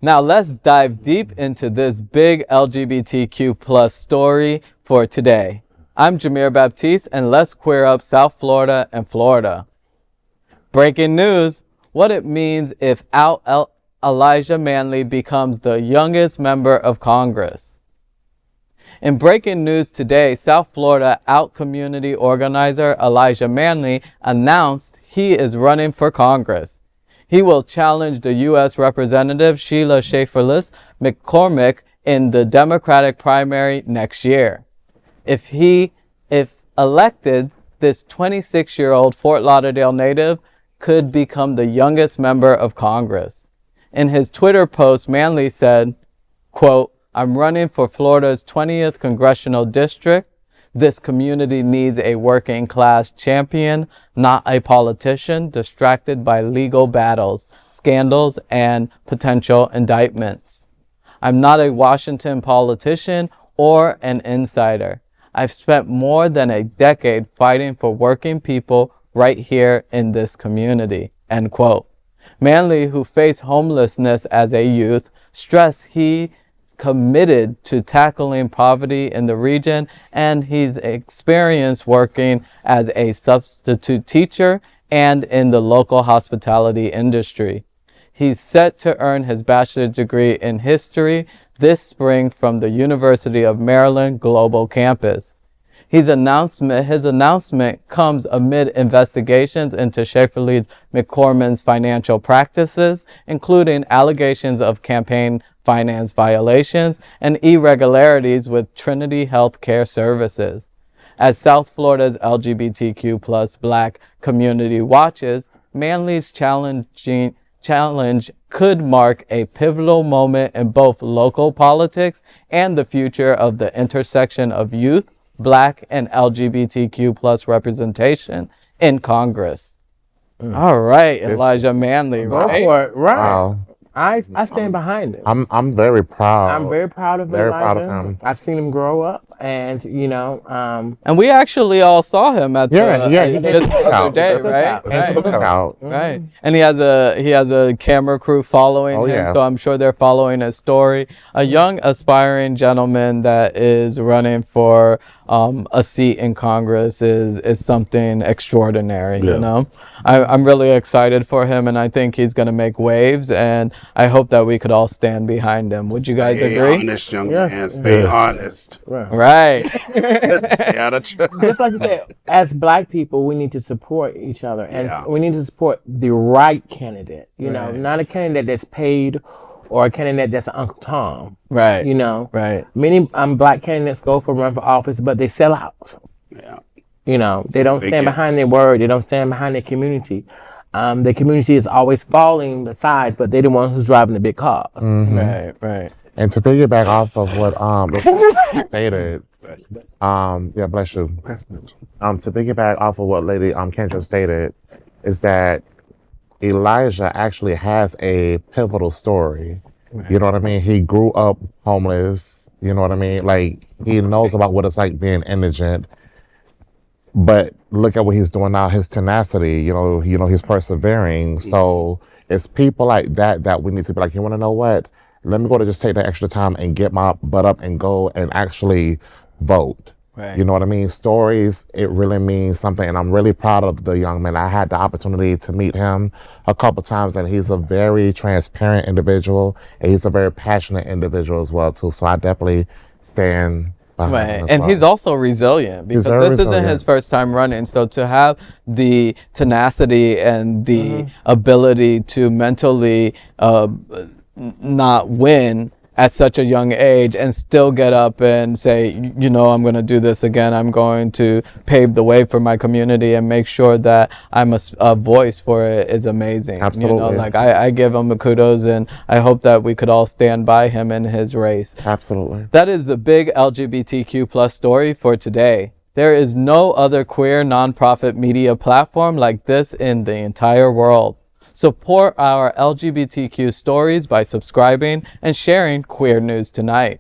Now let's dive deep into this big LGBTQ plus story for today. I'm Jameer Baptiste, and let's queer up South Florida and Florida. Breaking news, what it means if Elijah Manley becomes the youngest member of Congress. In breaking news today, South Florida Out community organizer Elijah Manley announced he is running for Congress. He will challenge the U.S. Representative Cherfilus-McCormick in the Democratic primary next year. If elected, this 26-year-old Fort Lauderdale native could become the youngest member of Congress. In his Twitter post, Manley said, quote, "I'm running for Florida's 20th congressional district. This community needs a working class champion, not a politician distracted by legal battles, scandals, and potential indictments. I'm not a Washington politician or an insider. I've spent more than a decade fighting for working people right here in this community," end quote. Manley, who faced homelessness as a youth, stressed he committed to tackling poverty in the region, and he's experienced working as a substitute teacher and in the local hospitality industry. He's set to earn his bachelor's degree in history this spring from the University of Maryland Global Campus. His announcement comes amid investigations into Cherfilus-McCormick's financial practices, including allegations of campaign finance violations and irregularities with Trinity Health Care Services. As South Florida's LGBTQ plus Black community watches, Manley's challenge could mark a pivotal moment in both local politics and the future of the intersection of youth, Black, and LGBTQ plus representation in Congress. All right, Elijah Manley, Go right? for it, right? Wow. I stand behind him. I'm very proud. I'm very proud of Very Elijah. proud of him. I've seen him grow up, and And we actually all saw him at Yeah, just the other day, right? Thanks for the cookout. Right. And he has a camera crew following him, yeah. so I'm sure they're following his story. A young aspiring gentleman that is running for a seat in Congress is something extraordinary, you know? I'm really excited for him, and I think he's going to make waves, and I hope that we could all stand behind him. Would you guys agree? Honest, young man. Stay honest. Right. Stay out of trouble. just like you said, as Black people, we need to support each other, and Yeah. we need to support the right candidate. You know, not a candidate that's paid or a candidate that's Uncle Tom. Right. You know, Right. many Black candidates go for run for office, but they sell out. Yeah. You know, they don't they stand get- behind their word. They don't stand behind their community. The community is always falling beside, but they're the one who's driving the big cars. Right. Right. And to piggyback off of what stated, yeah, bless you. To piggyback off of what Lady Kendra stated, is that Elijah actually has a pivotal story. You know what I mean? He grew up homeless. You know what I mean? Like, he knows about what it's like being indigent. But look at what he's doing now. His tenacity. You know, he's persevering. So it's people like that we need to be like, you want to know what? Let me go to just take the extra time and get my butt up and go and actually vote. Right. You know what I mean? Stories, it really means something. And I'm really proud of the young man. I had the opportunity to meet him a couple times, and he's a very transparent individual, and he's a very passionate individual as well, too. So I definitely stand behind him Right. as And well. he's also resilient, because very this isn't resilient. his first time running. So to have the tenacity and the ability to mentally not win at such a young age and still get up and say, you know, I'm going to do this again. I'm going to pave the way for my community and make sure that I'm a voice for it is amazing. Absolutely. You know, like I give him a kudos, and I hope that we could all stand by him in his race. Absolutely. That is the big LGBTQ plus story for today. There is no other queer nonprofit media platform like this in the entire world. Support our LGBTQ stories by subscribing and sharing Queer News Tonight.